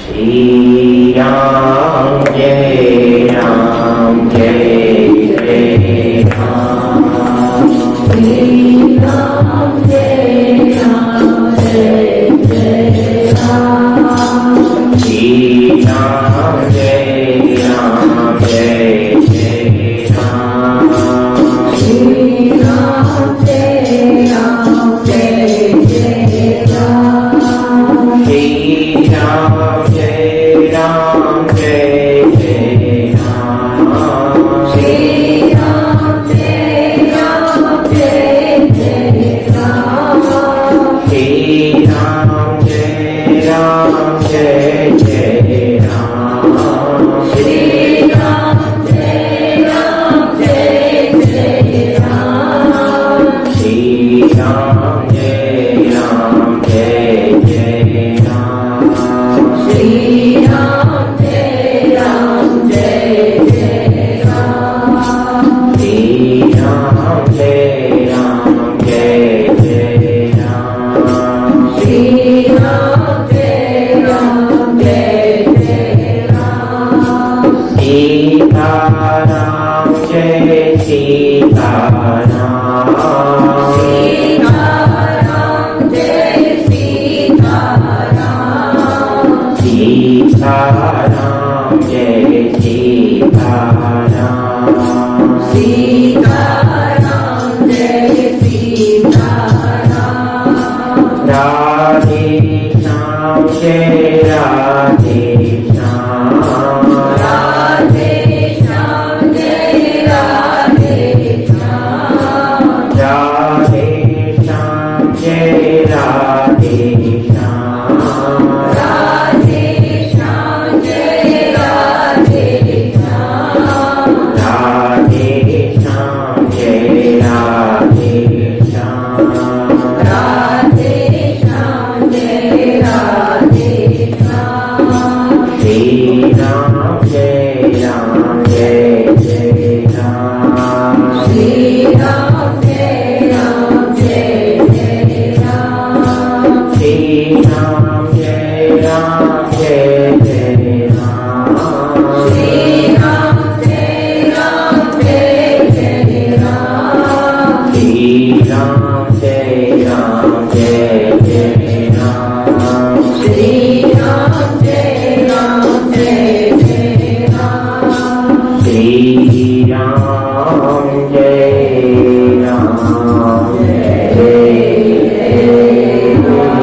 श्री राम जय राम जय जय राम। श्री राम जय राम जय जय राम। श्री राम जय राम जय जय राम। श्री राम जय राम जय जय राम। श्री राम जय राम जय जय राम। श्री राम जय राम जय जय राम। श्री राम जय राम जय जय राम। श्री राम जय राम जय जय राम। श्री राम जय राम जय जय राम। श्री राम जय राम जय जय राम। श्री राम जय राम जय जय राम। श्री राम जय राम जय जय राम। सीताराम जय सीताराम। सीताराम जय सीताराम। सीताराम जय सीताराम। सीताराम जय सीताराम। राधे श्याम जय राधे श्याम। राधे श्याम जय राधे श्याम। राधे श्याम जय राधे श्याम। राधे श्याम जय राधे श्याम। राधे श्याम जय राधे श्याम। राधे श्याम जय राधे श्याम। श्री राम जय राम जय जय राम। श्री राम जय राम जय जय राम। श्री राम जय राम जय जय राम। श्री राम जय राम जय जय राम। श्री राम जय राम जय जय राम। श्री राम जय राम जय जय राम। श्री राम जय राम जय जय राम।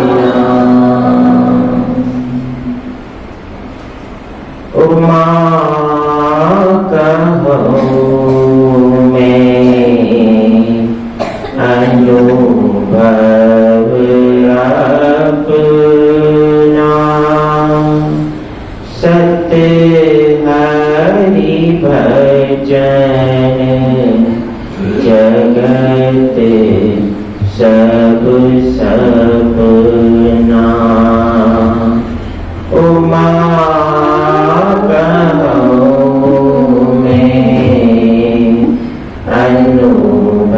उमा कहूँ मैं अनुभव अपना। सत्य हरि भजन जगत सब सपना। उमा कहूँ मैं अनुभव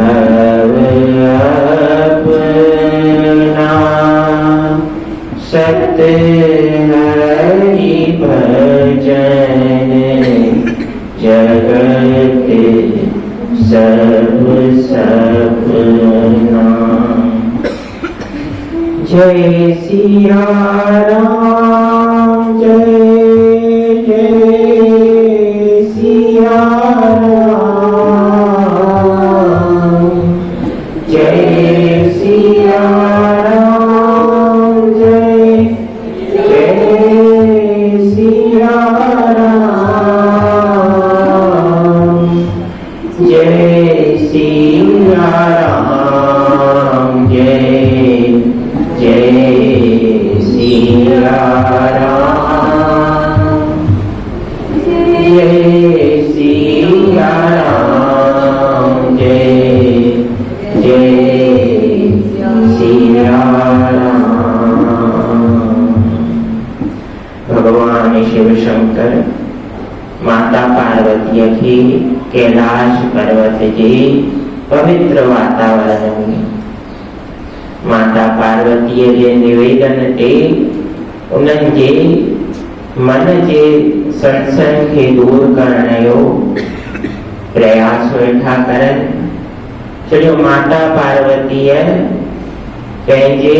अपना। सत्य हरि भजन जगत सब सपना। जय सिया राम जय जय सिया राम। जय सिया राम जय जय सिया राम। जय सिया राम जय जय सिया राम। जय सिया राम जय जय सिया राम। भगवान शिव शंकर माता पार्वती की कैलाश पर्वत जी पवित्र वातावरण में माता पार्वती जे निवेदन ते उन्हनि जे मन जे संसन के दूर करण जो प्रयास वेठा करन। छो माता पार्वती पंहिंजे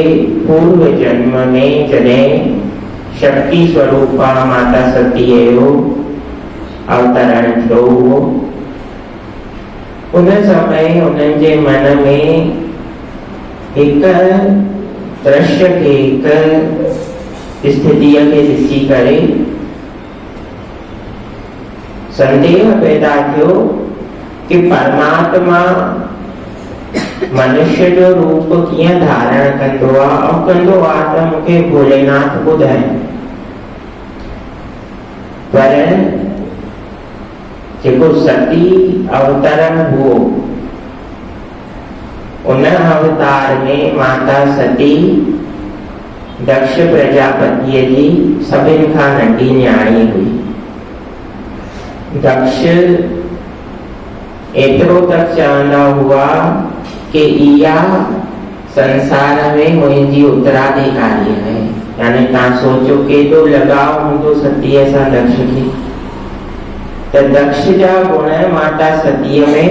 पूर्व जन्म में जॾहिं शक्ति स्वरूपा माता सती जो अवतरण थियो हो, उन समय उन्हनि जे मन में एक दृश्य के एक स्थितिअ के ॾिसी करे संदेह पैदा थियो कि परमात्मा मनुष्य जो रूप कीअं धारण कंदो आहे ऐं कंदो आहे त मूंखे भोलेनाथ ॿुधाए। पर जेको सती अवतरण हुओ, उन अवतार में माता सती दक्ष प्रजापति जी सभिनि खां नंढी न्याणी हुई। दक्ष एतिरो तक चवंदा हुआ कि इहा संसार में मुंहिंजी उत्तराधिकारी है। यानी तव्हां सोचो केॾो लगाव हूंदो सतीअ सां दक्ष खे। त दक्ष जा गुण माता सतीअ में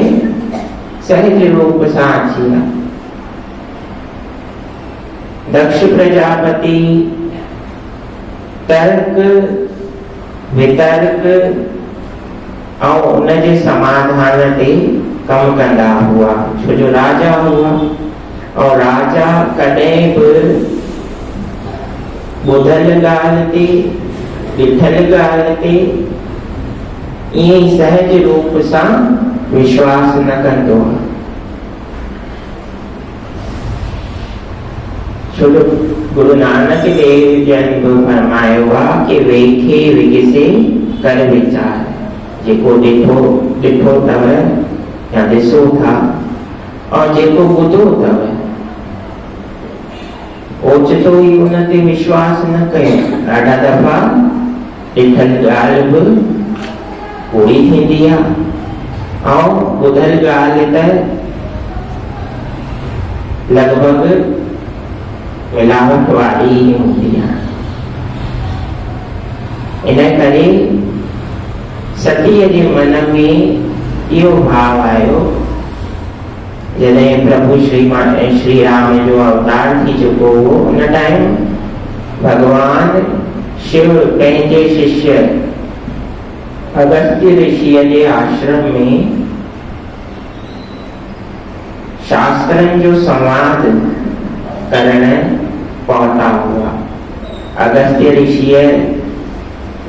सहज रूप सां अची विया। दक्ष प्रजापति तर्क वितर्क और उनके समाधान ते कम कंदा हुआ। छो जो राजा हुआ और राजा कॾहिं बि ॿुधल ॻाल्हि ते ॾिठल ॻाल्हि ते ईअं ई सहज रूप सां विश्वास न कंदो आहे। छो जो गुरु नानक देव जन बि फरमायो आहे कि वेखे विगसे कर विचार। जेको ॾिठो अथव या ॾिसो था और जेको ॿुधो अथव ओचितो ई उन ते विश्वास न कयो। ॾाढा दफ़ा ॾिठल ॻाल्हि बि पूरी थींदी आहे ऐं ॿुधल ॻाल्हि त लॻभॻि मिलावट वारी ही हूंदी आहे। इन करे सतीअ जे मन में इहो भाव आयो जॾहिं प्रभु श्री राम जो अवतार थी चुको हो। उन टाइम भगवान शिव पंहिंजे शिष्य अगस्त्य ऋषिअ जे आश्रम में शास्त्रनि जो संवाद करण पहुता हुआ। अगस्त्य ऋषिअ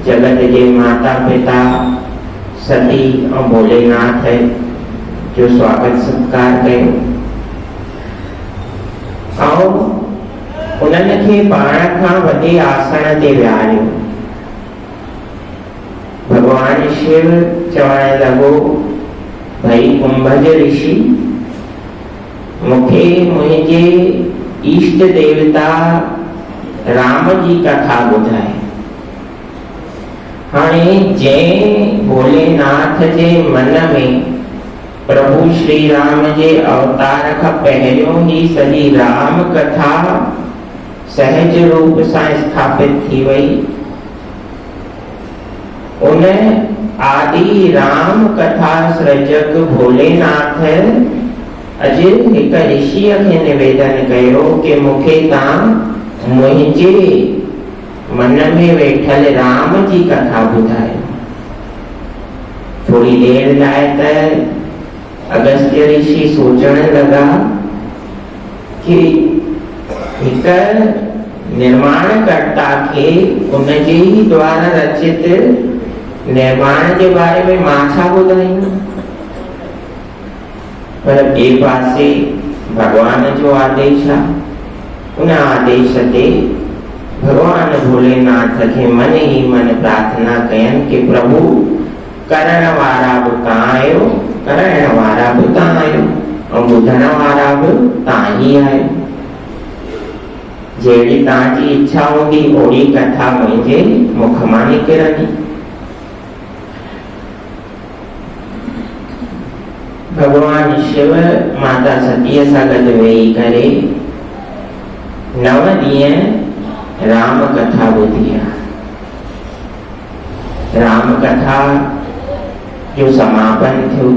जगत के माता पिता सती और भोलेनाथ जो स्वागत सत्कार कयो और उन्हनि खे पाण खां वॾे आसन ते विहारियो। भगवान शिव चवण लॻो, भई कुंभज ऋषि मूंखे मुंहिंजे इष्ट देवता राम जी कथा ॿुधाए। हाणे जंहिं भोलेनाथ जे मन में प्रभु श्री राम जे अवतार खां पहिरियों ही सॼी राम कथा सहज रूप सां स्थापित थी वई, उन आदि राम कथा सृजक भोलेनाथ अॼु हिक ऋषिअ खे निवेदन कयो कि मूंखे तव्हां मुंहिंजे मन में वेठल राम जी कथा ॿुधायो। थोड़ी देर लाइ त अगस्त्य ऋषि सोचण लगा कि हिक निर्माणकर्ता के उनजे ही द्वारा रचित निर्माण के बारे में मां छा ॿुधाईंदुमि। पर ॿिए पासे भगवान जो आदेश आहे। उन आदेश ते भगवान भोलेनाथ के मन ही मन प्रार्थना कयन कि प्रभु करण वारा बि तव्हां आहियो, करण वारा बि तव्हां आहियो और ॿुधण वारा बि तव्हां ही आहियो। जहिड़ी तव्हांजी इच्छा हूंदी ओड़ी कथा मुंहिंजे मुख मां निकिरंदी। भगवान शिव माता सतीअ सां गॾु वेही करे 9 ॾींहं राम कथा ॿुधी आहे। राम कथा जो समापन थयो